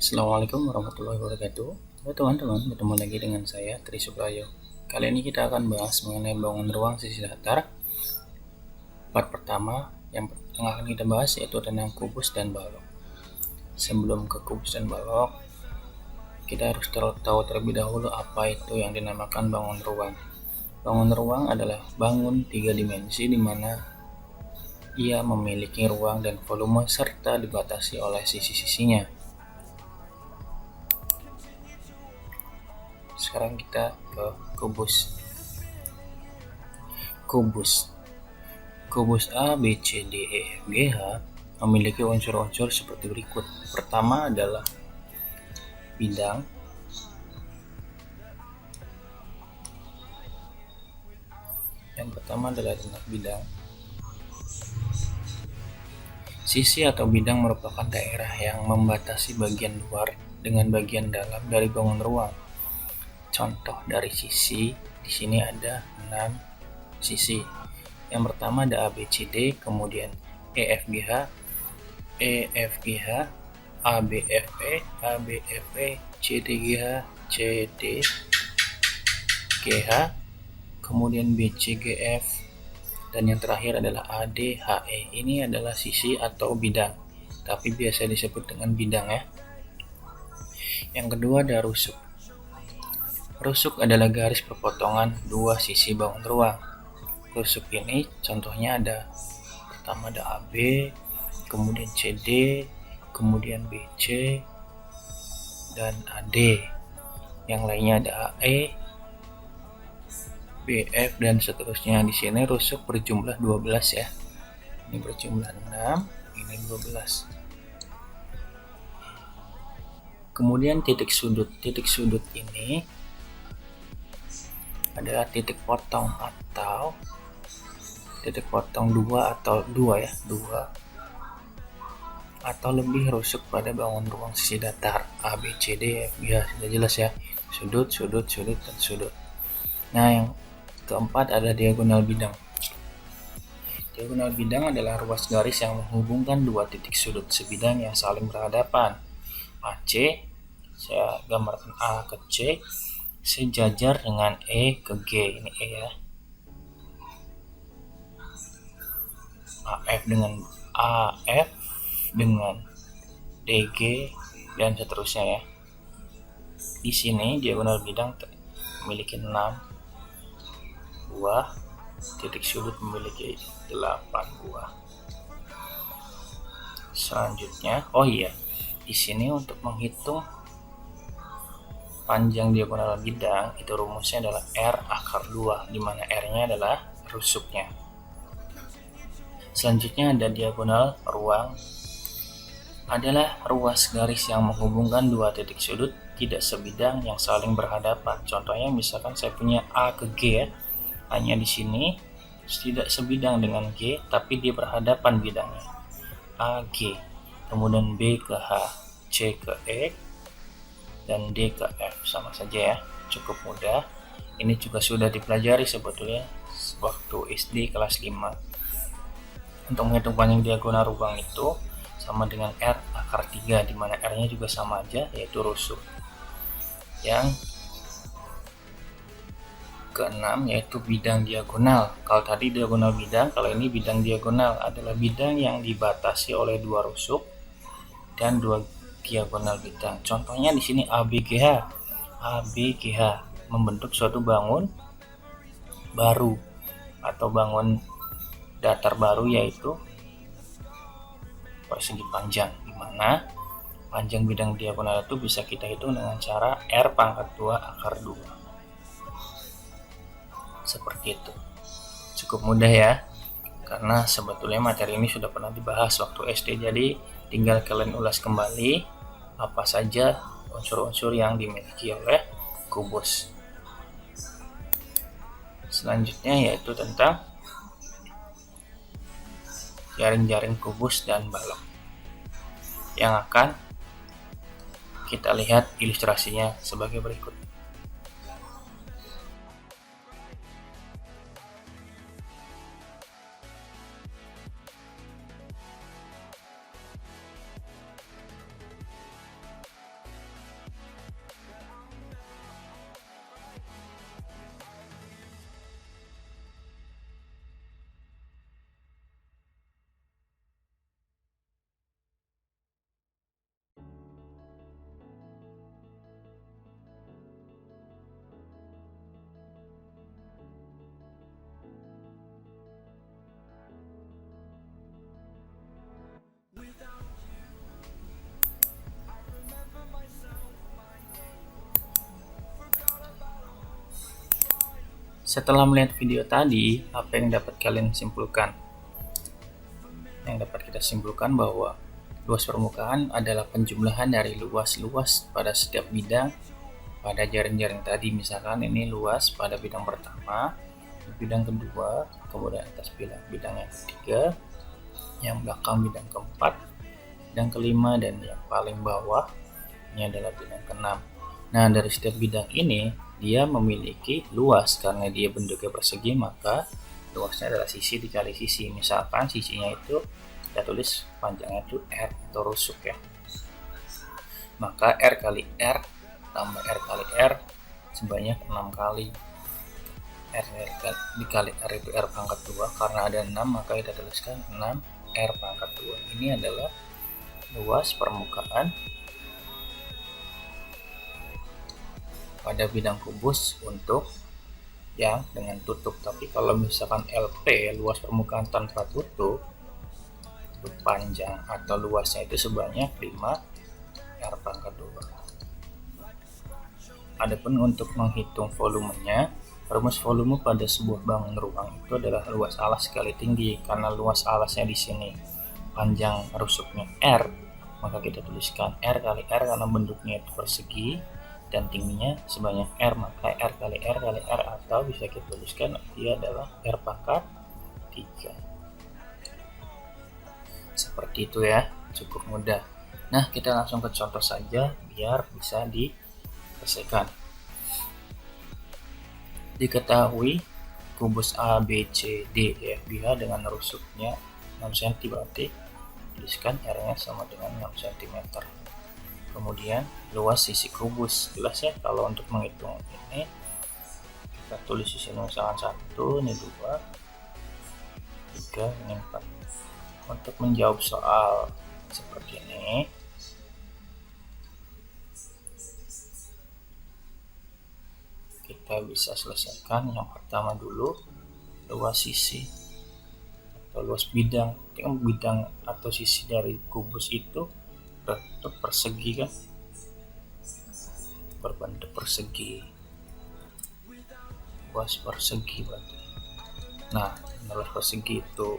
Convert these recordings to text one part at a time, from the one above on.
Assalamualaikum warahmatullahi wabarakatuh. Halo teman-teman, bertemu lagi dengan saya Tri Suprayo. Kali ini kita akan bahas mengenai bangun ruang sisi datar. Part pertama yang akan kita bahas yaitu tentang kubus dan balok. Sebelum ke kubus dan balok, kita harus tahu terlebih dahulu apa itu yang dinamakan bangun ruang. Bangun ruang adalah bangun 3 dimensi di mana ia memiliki ruang dan volume serta dibatasi oleh sisi-sisinya. Sekarang kita ke kubus. Kubus A, B, C, D, E, F, G, H memiliki unsur-unsur seperti berikut. Pertama adalah bidang. Yang pertama adalah tentang bidang. Sisi atau bidang merupakan daerah yang membatasi bagian luar dengan bagian dalam dari bangun ruang. Contoh dari sisi, di sini ada 6 sisi. Yang pertama ada ABCD, kemudian EFGH, EFGH, ABFE, ABFE, CDGH, CDGH, kemudian BCGF, dan yang terakhir adalah ADHE. Ini adalah sisi atau bidang, tapi biasa disebut dengan bidang ya. Yang kedua ada rusuk. Rusuk adalah garis perpotongan dua sisi bangun ruang. Rusuk ini contohnya ada pertama ada AB, kemudian CD, kemudian BC, dan AD. Yang lainnya ada AE, BF, dan seterusnya. Di sini rusuk berjumlah 12 ya. Ini berjumlah 6, ini 12. Kemudian titik sudut. Titik sudut ini adalah titik potong atau titik potong 2 atau 2 atau lebih rusuk pada bangun ruang sisi datar A, B, C, D, F, G, sudah jelas ya, sudut, dan sudut. Nah, yang keempat ada diagonal bidang. Diagonal bidang adalah ruas garis yang menghubungkan dua titik sudut sebidang yang saling berhadapan. AC, saya gambarkan A ke C, sejajar dengan E ke G, ini E ya. AF dengan DG dan seterusnya ya. Di sini diagonal bidang memiliki 6 buah, titik sudut memiliki 8 buah. Selanjutnya, di sini untuk menghitung panjang diagonal bidang itu rumusnya adalah R akar 2, di mana R-nya adalah rusuknya. Selanjutnya ada diagonal ruang, adalah ruas garis yang menghubungkan dua titik sudut tidak sebidang yang saling berhadapan. Contohnya misalkan saya punya A ke G ya. Hanya di sini tidak sebidang dengan G, tapi dia berhadapan bidangnya. AG, kemudian B ke H, C ke E, dan D ke F, sama saja ya, cukup mudah. Ini juga sudah dipelajari sebetulnya waktu SD kelas 5. Untuk menghitung panjang diagonal ruang itu sama dengan R akar 3, di mana R-nya juga sama aja, yaitu rusuk. Yang keenam yaitu bidang diagonal. Kalau tadi diagonal bidang, kalau ini bidang diagonal adalah bidang yang dibatasi oleh dua rusuk dan dua diagonal bidang. Contohnya di sini ABGH. ABGH membentuk suatu bangun baru atau bangun datar baru, yaitu persegi panjang, di mana panjang bidang diagonal itu bisa kita hitung dengan cara R pangkat 2 akar 2. Seperti itu. Cukup mudah ya, karena sebetulnya materi ini sudah pernah dibahas waktu SD, jadi tinggal kalian ulas kembali apa saja unsur-unsur yang dimiliki oleh kubus. Selanjutnya yaitu tentang jaring-jaring kubus dan balok, yang akan kita lihat ilustrasinya sebagai berikut. Setelah melihat video tadi, apa yang dapat kalian simpulkan? Yang dapat kita simpulkan bahwa luas permukaan adalah penjumlahan dari luas-luas pada setiap bidang pada jaring-jaring tadi. Misalkan ini luas pada bidang pertama, bidang kedua, kemudian atas bidang yang ketiga, yang belakang bidang keempat, bidang kelima, dan yang paling bawah ini adalah bidang keenam. Nah, dari setiap bidang ini dia memiliki luas karena dia bentuknya persegi, maka luasnya adalah sisi dikali sisi. Misalkan sisinya itu kita tulis panjangnya itu R atau rusuk ya. Maka R kali R tambah R kali R sebanyak 6 kali. R dikali R itu R pangkat 2, karena ada 6 maka kita tuliskan 6 R pangkat 2. Ini adalah luas permukaan pada bidang kubus untuk yang dengan tutup. Tapi kalau misalkan LP, luas permukaan tanpa tutup, panjang atau luasnya itu sebanyak 5 R pangkat 2. Adapun untuk menghitung volumenya, rumus volume pada sebuah bangun ruang itu adalah luas alas kali tinggi. Karena luas alasnya di sini panjang rusuknya R, maka kita tuliskan R kali R karena bentuknya itu persegi dan tingginya sebanyak R, maka R kali R kali R, atau bisa kita tuliskan dia adalah R pangkat 3. Seperti itu ya, cukup mudah. Nah, kita langsung ke contoh saja biar bisa diselesaikan. Diketahui kubus A, B, C, D, E, F, G, H dengan rusuknya 6 cm, berarti tuliskan R-nya sama dengan 6 cm. Kemudian luas sisi kubus, jelas ya kalau untuk menghitung ini kita tulis di sini misalkan 1, ini 2, 3, ini 4. Untuk menjawab soal seperti ini, kita bisa selesaikan yang pertama dulu, luas sisi atau luas bidang. Bidang atau sisi dari kubus itu berbentuk persegi kan, berbentuk persegi, luas persegi berarti. Nah, luas persegi itu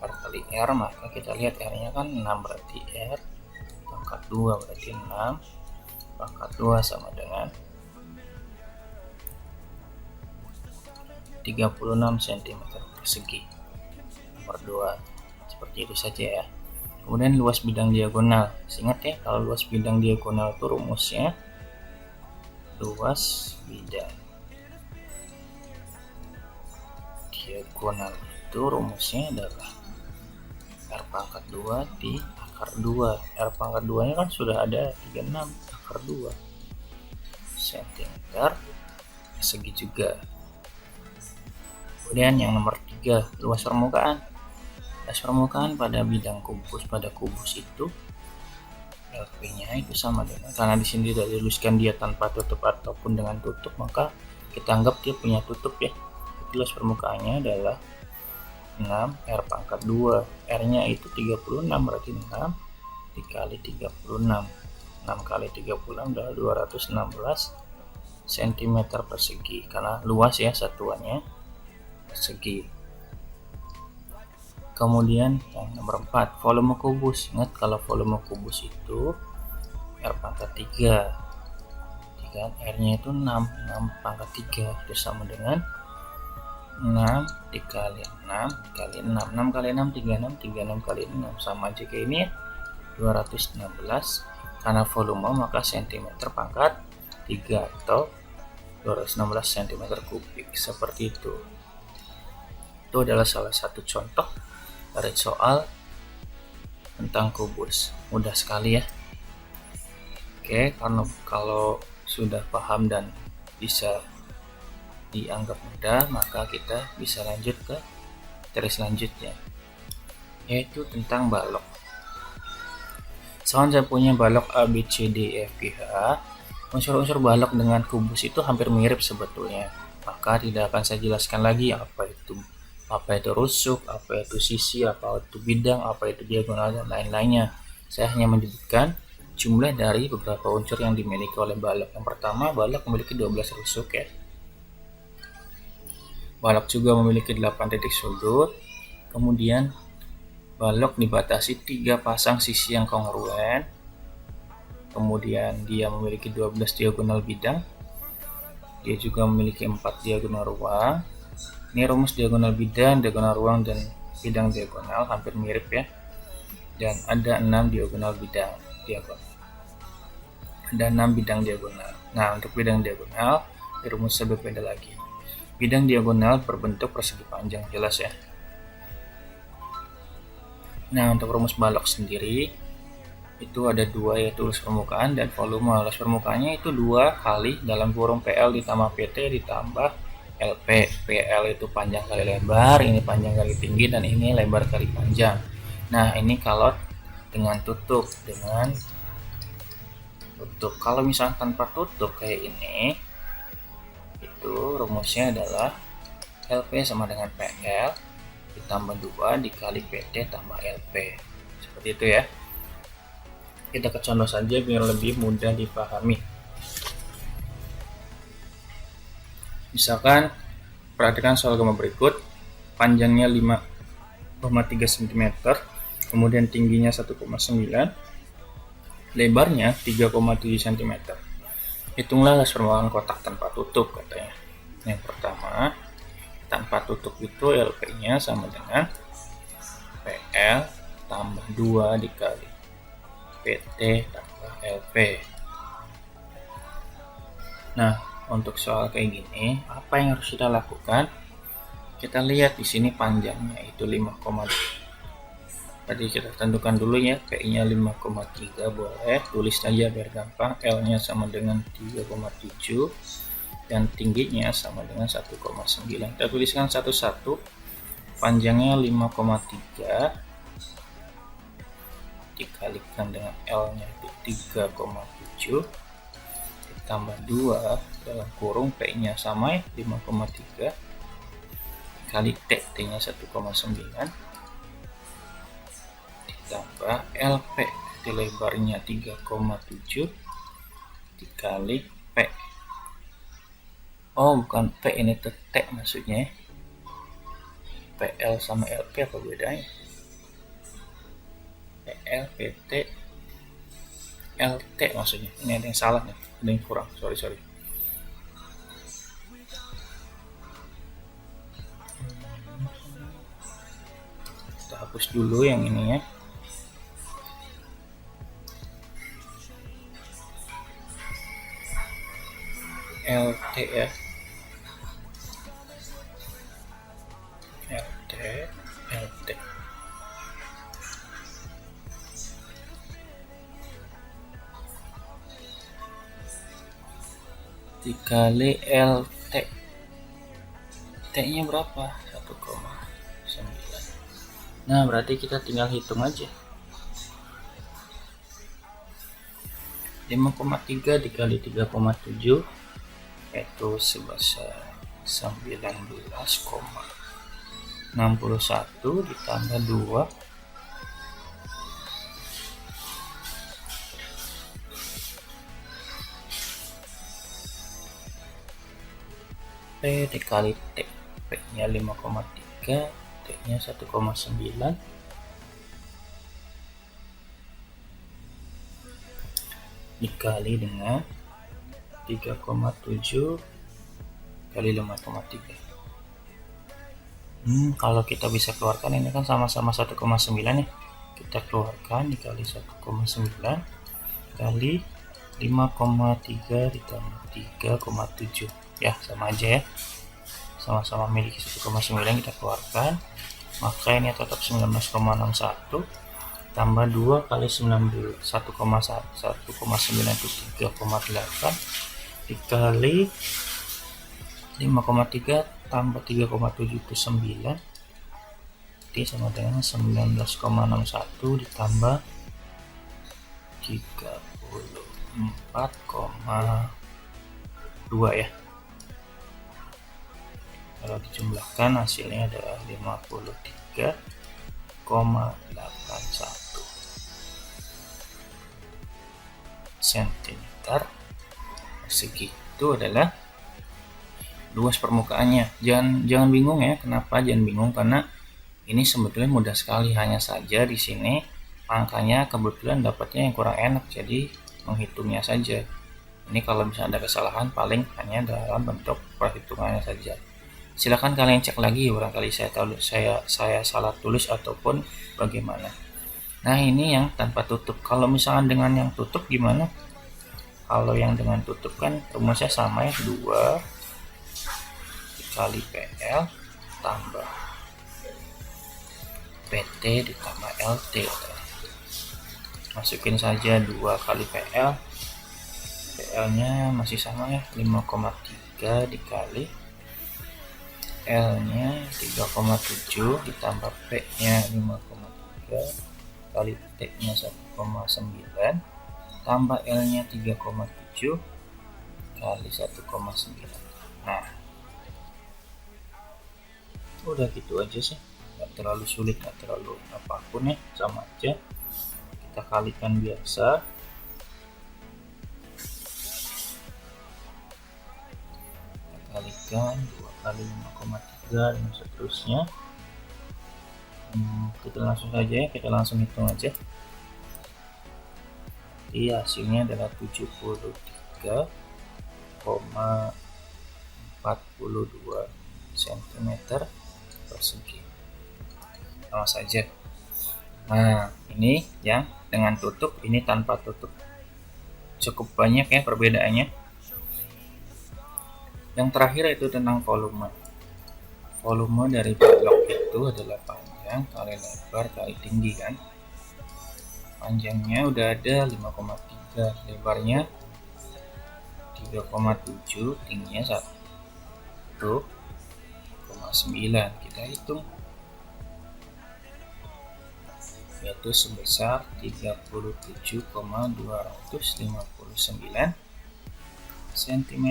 R kali R, maka kita lihat R nya kan 6, berarti R pangkat 2 berarti 6 pangkat 2 sama dengan 36 cm persegi. Nomor 2 seperti itu saja ya. Kemudian luas bidang diagonal, ingat ya kalau luas bidang diagonal itu rumusnya luas bidang diagonal itu rumusnya adalah R pangkat 2 di akar 2. R pangkat 2 nya kan sudah ada 36 akar 2 cm persegi juga. Kemudian yang nomor 3, luas permukaan. Luas permukaan pada bidang kubus, pada kubus itu LP-nya itu sama dengan, karena di sini tidak diluluskan dia tanpa tutup ataupun dengan tutup, maka kita anggap dia punya tutup ya. Luas permukaannya adalah 6 R pangkat 2. R-nya itu 36, berarti 6 dikali 36. 6 kali 36 adalah 216 cm persegi, karena luas ya satuannya persegi. Kemudian yang nomor 4, volume kubus. Ingat kalau volume kubus itu R pangkat 3, R nya itu 6 pangkat 3 itu sama dengan 6 dikali 6 dikali 6. 6 kali 6 36, 36 kali 6 sama aja kayak ini ya, 216. Karena volume maka cm pangkat 3 atau 216 cm kubik, seperti itu. Itu adalah salah satu contoh dari soal tentang kubus. Mudah sekali ya. Oke, karena kalau sudah paham dan bisa dianggap mudah, maka kita bisa lanjut ke materi selanjutnya, yaitu tentang balok. Soalnya saya punya balok A, B, C, D, E, F, G, H. Unsur-unsur balok dengan kubus itu hampir mirip sebetulnya, maka tidak akan saya jelaskan lagi apa itu rusuk, apa itu sisi, apa itu bidang, apa itu diagonal, dan lain-lainnya. Saya hanya menyebutkan jumlah dari beberapa unsur yang dimiliki oleh balok. Yang pertama, balok memiliki 12 rusuk ya. Balok juga memiliki 8 titik sudut. Kemudian balok dibatasi 3 pasang sisi yang kongruen. Kemudian dia memiliki 12 diagonal bidang. Dia juga memiliki 4 diagonal ruang. Ini rumus diagonal bidang, diagonal ruang, dan bidang diagonal hampir mirip ya. Dan ada 6 diagonal bidang diagonal. Ada 6 bidang diagonal. Nah, untuk bidang diagonal rumusnya berbeda lagi. Bidang diagonal berbentuk persegi panjang, jelas ya. Nah, untuk rumus balok sendiri itu ada 2, yaitu luas permukaan dan volume. Luas permukaannya itu 2 kali dalam kurung PL ditambah PT ditambah LP. PL itu panjang kali lebar, ini panjang kali tinggi, dan ini lebar kali panjang. Nah, ini kalau dengan tutup. Kalau misalnya tanpa tutup kayak ini, itu rumusnya adalah LP sama dengan PL ditambah 2 dikali PT tambah LP. Seperti itu ya. Kita ke contoh saja biar lebih mudah dipahami. Misalkan, perhatikan soal gambar berikut. Panjangnya 5,3 cm, kemudian tingginya 1,9, lebarnya 3,7 cm. Hitunglah luas permukaan kotak tanpa tutup, katanya. Yang pertama, tanpa tutup itu LP-nya sama dengan PL tambah 2 dikali PT tambah LP. Nah, untuk soal kayak gini, apa yang harus kita lakukan? Kita lihat di sini panjangnya itu 5,2. Tadi kita tentukan dulu ya, PI-nya 5,3 boleh, tulis saja biar gampang. L-nya sama dengan 3,7 dan tingginya sama dengan 1,9. Kita tuliskan satu-satu. Panjangnya 5,3 dikalikan dengan L-nya itu 3,7 ditambah 2 dalam kurung PI-nya sama ya 5,3 kali T-nya 1,9 ditambah LP di lebarnya 3,7 dikali P. Oh, bukan P, ini T maksudnya. PL sama LP apa bedanya? PL, PT, LT maksudnya. Ini ada yang salah nih, ada yang kurang. Sorry. Kita hapus dulu yang ini ya. LT ya. LT. Dikali LT. T-nya berapa? 1,9. Nah, berarti kita tinggal hitung aja. 5,3 dikali 3,7 itu sebesar 19,61 ditambah 2 P dikali T. P nya 5,3, T nya 1,9 dikali dengan 3,7 kali 5,3. Kalau kita bisa keluarkan, ini kan sama-sama 1,9 ya. Kita keluarkan dikali 1,9 kali 5,3 ditambah 3,7. Ya, sama aja ya. Sama-sama memiliki 1,9, kita keluarkan. Maka ini tetap 19,61 tambah 2 kali 1,9 itu 3,8 dikali 5,3 tambah 3,7 itu 9. Jadi sama dengan 19,61 ditambah 34,2 ya. Kalau dijumlahkan hasilnya adalah 53,81 cm persegi. Itu adalah luas permukaannya. Jangan bingung ya, kenapa jangan bingung, karena ini sebetulnya mudah sekali, hanya saja di sini angkanya kebetulan dapatnya yang kurang enak, jadi menghitungnya saja. Ini kalau misalnya ada kesalahan paling hanya dalam bentuk perhitungannya saja. Silahkan kalian cek lagi, barangkali saya salah tulis ataupun bagaimana. Nah, ini yang tanpa tutup. Kalau misalkan dengan yang tutup gimana? Kalau yang dengan tutup kan rumusnya sama ya, 2 dikali PL tambah PT ditambah LT. Masukin saja 2 kali PL nya masih sama ya, 5,3 dikali L nya 3,7 ditambah P nya 5,3 kali T nya 1,9 tambah L nya 3,7 kali 1,9. Nah, udah gitu aja sih, nggak terlalu sulit, nggak terlalu apapun ya, sama aja. Kita kalikan biasa. Kalikan 2 kali 5,3 dan seterusnya. Kita langsung saja ya, kita langsung hitung aja. Jadi hasilnya adalah 73,42 cm persegi. Sama saja. Nah, ini yang dengan tutup, ini tanpa tutup. Cukup banyak ya perbedaannya. Yang terakhir itu tentang volume. Volume dari balok itu adalah panjang kali lebar kali tinggi kan. Panjangnya udah ada 5,3, lebarnya 3,7, tingginya 1,9. Kita hitung, yaitu sebesar 37,259 cm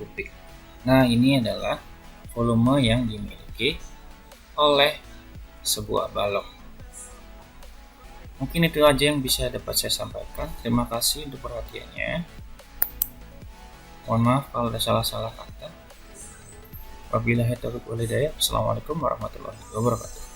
kubik. Nah, ini adalah volume yang dimiliki oleh sebuah balok. Mungkin itu aja yang bisa dapat saya sampaikan. Terima kasih untuk perhatiannya. Mohon maaf kalau ada salah-salah kata. Wabillahi taufiq wal hidayah. Assalamualaikum warahmatullahi wabarakatuh.